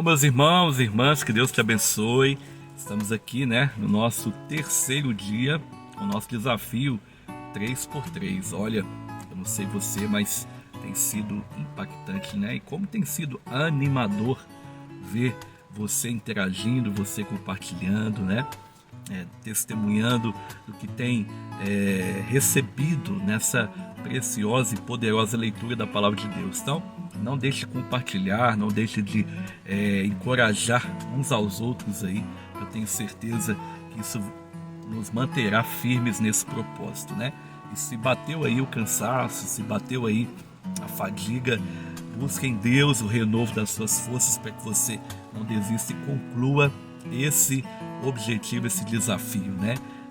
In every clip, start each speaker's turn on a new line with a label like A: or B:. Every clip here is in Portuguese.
A: Meus irmãos e irmãs, que Deus te abençoe. Estamos aqui, no nosso terceiro dia, o nosso desafio 3x3. Olha, eu não sei você, mas tem sido impactante, E como tem sido animador ver você interagindo, você compartilhando, testemunhando do que tem recebido nessa preciosa e poderosa leitura da Palavra de Deus. Então, não deixe de compartilhar, não deixe de encorajar uns aos outros aí. Eu tenho certeza que isso nos manterá firmes nesse propósito, E se bateu aí o cansaço, se bateu aí a fadiga, busque em Deus o renovo das suas forças para que você não desista e conclua esse objetivo, esse desafio,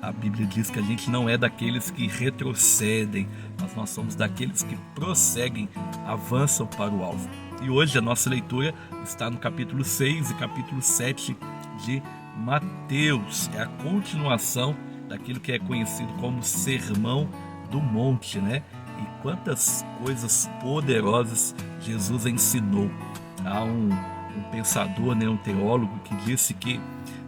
A: A Bíblia diz que a gente não é daqueles que retrocedem, mas nós somos daqueles que prosseguem, avançam para o alvo. E hoje a nossa leitura está no capítulo 6 e capítulo 7 de Mateus. É a continuação daquilo que é conhecido como Sermão do Monte, E quantas coisas poderosas Jesus ensinou. Há um pensador, um teólogo que disse que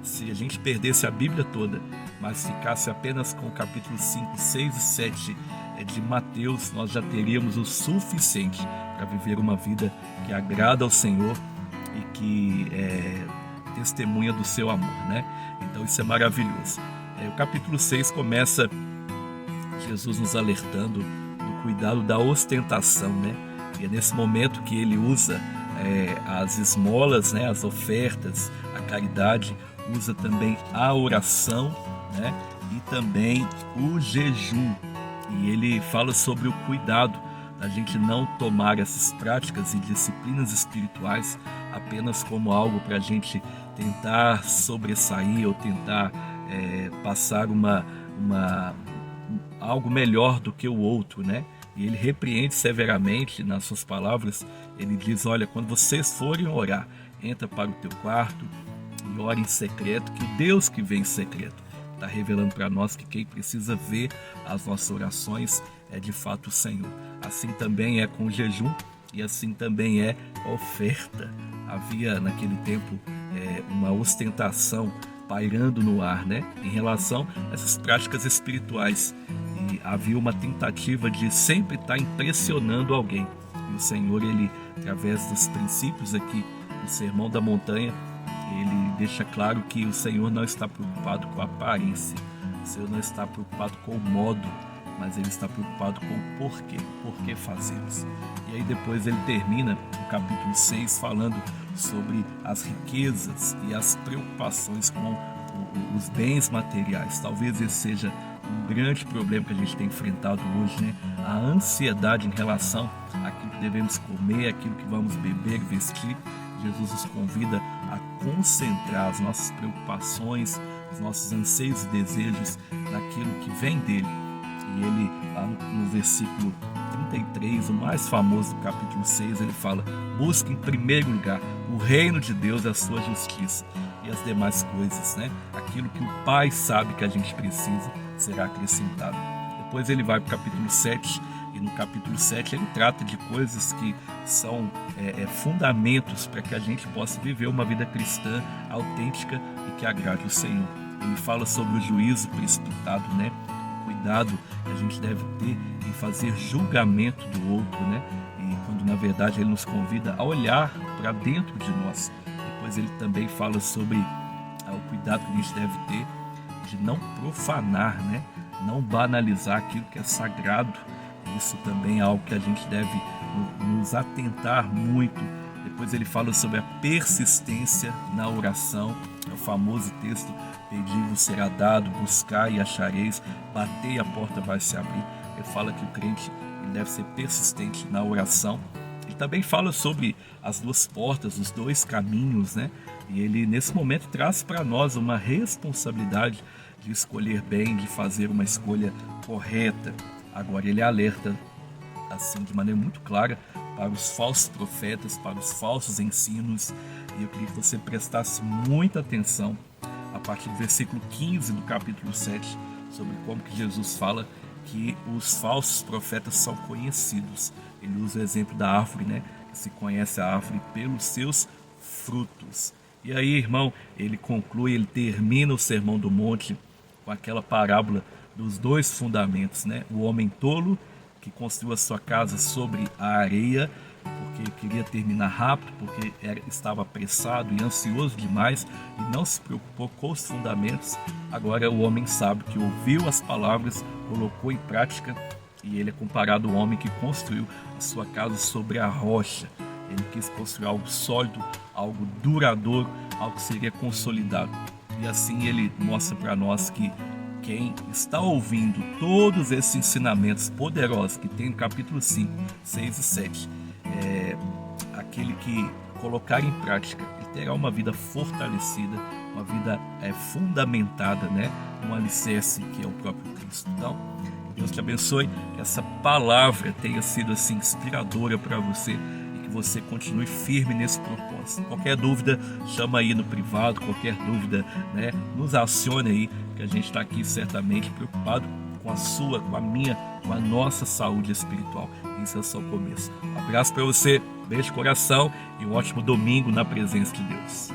A: se a gente perdesse a Bíblia toda, mas ficasse apenas com o capítulo 5, 6 e 7 de Mateus, nós já teríamos o suficiente para viver uma vida que agrada ao Senhor e que testemunha do seu amor, Então isso é maravilhoso. O capítulo 6 começa Jesus nos alertando do cuidado da ostentação, E é nesse momento que ele usa as esmolas, as ofertas, a caridade, usa também a oração, e também o jejum. E ele fala sobre o cuidado da gente não tomar essas práticas e disciplinas espirituais apenas como algo para a gente tentar sobressair ou tentar passar algo melhor do que o outro, E ele repreende severamente nas suas palavras. Ele diz: olha, quando vocês forem orar, entra para o teu quarto e ora em secreto, que o Deus que vem em secreto está revelando para nós que quem precisa ver as nossas orações é de fato o Senhor. Assim também é com o jejum e assim também é a oferta. Havia naquele tempo uma ostentação pairando no ar, em relação a essas práticas espirituais. E havia uma tentativa de sempre estar impressionando alguém. E o Senhor, ele, através dos princípios aqui do Sermão da Montanha, ele deixa claro que o Senhor não está preocupado com a aparência, o Senhor não está preocupado com o modo, mas ele está preocupado com o porquê, por que fazemos. E aí depois ele termina o capítulo 6 falando sobre as riquezas e as preocupações com os bens materiais. Talvez esse seja um grande problema que a gente tem enfrentado hoje, A ansiedade em relação àquilo que devemos comer, àquilo que vamos beber, vestir. Jesus nos convida a concentrar as nossas preocupações, os nossos anseios e desejos naquilo que vem dele. E ele, lá no versículo 33, o mais famoso do capítulo 6, ele fala: busque em primeiro lugar o reino de Deus e a sua justiça, e as demais coisas, Aquilo que o Pai sabe que a gente precisa será acrescentado. Depois ele vai para o capítulo 7, e no capítulo 7 ele trata de coisas que são fundamentos para que a gente possa viver uma vida cristã autêntica e que agrade o Senhor. Ele fala sobre o juízo precipitado, Cuidado que a gente deve ter em fazer julgamento do outro, E quando na verdade ele nos convida a olhar para dentro de nós. Depois ele também fala sobre o cuidado que a gente deve ter de não profanar, Não banalizar aquilo que é sagrado. Isso também é algo que a gente deve nos atentar muito. Depois ele fala sobre a persistência na oração. É o famoso texto: pedi-vos será dado, buscar e achareis, bater e a porta vai se abrir. Ele fala que o crente ele deve ser persistente na oração. Ele também fala sobre as duas portas, os dois caminhos, E ele nesse momento traz para nós uma responsabilidade de escolher bem, de fazer uma escolha correta. Agora ele alerta, assim, de maneira muito clara, para os falsos profetas, para os falsos ensinos. E eu queria que você prestasse muita atenção a partir do versículo 15 do capítulo 7, sobre como que Jesus fala que os falsos profetas são conhecidos. Ele usa o exemplo da árvore, que se conhece a árvore pelos seus frutos. E aí, irmão, ele conclui, ele termina o Sermão do Monte com aquela parábola dos dois fundamentos, né? O homem tolo que construiu a sua casa sobre a areia, porque queria terminar rápido, porque estava apressado e ansioso demais e não se preocupou com os fundamentos. Agora o homem sábio que ouviu as palavras, colocou em prática, e ele é comparado ao homem que construiu a sua casa sobre a rocha. Ele quis construir algo sólido, algo duradouro, algo que seria consolidado. E assim ele mostra para nós que quem está ouvindo todos esses ensinamentos poderosos que tem no capítulo 5, 6 e 7, aquele que colocar em prática, ele terá uma vida fortalecida, uma vida fundamentada, né, num alicerce que é o próprio Cristo. Então, Deus te abençoe, que essa palavra tenha sido assim inspiradora para você e que você continue firme nesse propósito. Qualquer dúvida, chama aí no privado, qualquer dúvida, né, nos acione aí, que a gente está aqui certamente preocupado com a sua, com a minha, com a nossa saúde espiritual. Isso é só o começo. Um abraço para você, beijo no coração e um ótimo domingo na presença de Deus.